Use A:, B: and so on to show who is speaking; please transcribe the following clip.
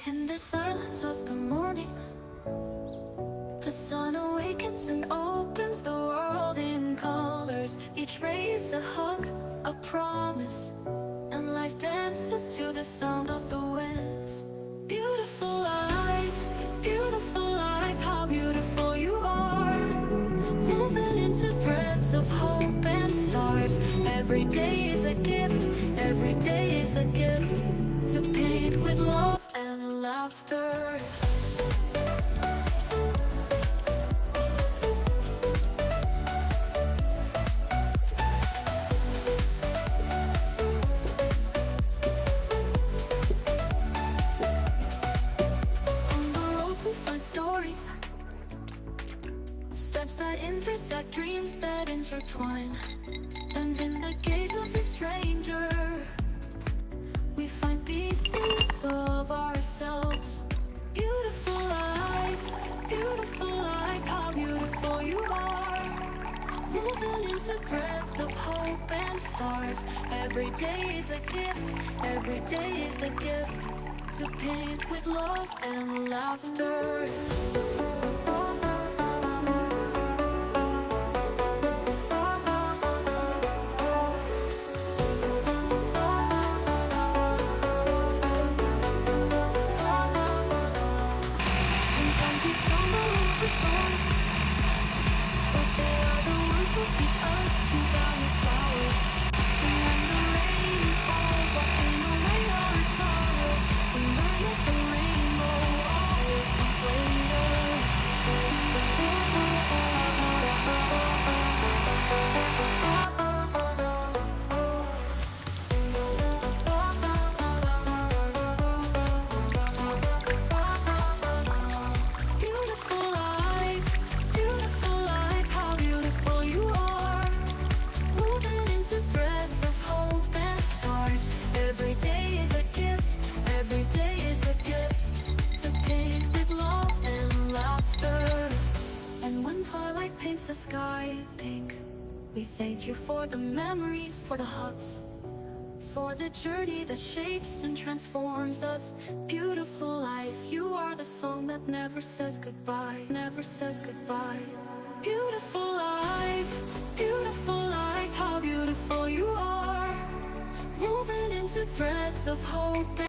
A: In the silence of the morning, the sun awakens and opens the world in colors. Each ray is a hug, a promise, and life dances to the sound of the winds. Beautiful life, how beautiful you are. Woven into threads of hope and stars. Every day is a gift, every day is a gift, to paint with love and laughter. On the roads we find stories, steps that intersect, dreams that intertwine. And in the gaze of the stranger, we find pieces of ourselves. Beautiful life, how beautiful you are. Woven into threads of hope and stars. Every day is a gift, every day is a gift, to paint with love and laughter. Paints the sky pink. We thank you for the memories, for the hugs, for the journey that shapes and transforms us. Beautiful life, you are the song that never says goodbye, never says goodbye. Beautiful life, how beautiful you are. Woven into threads of hope.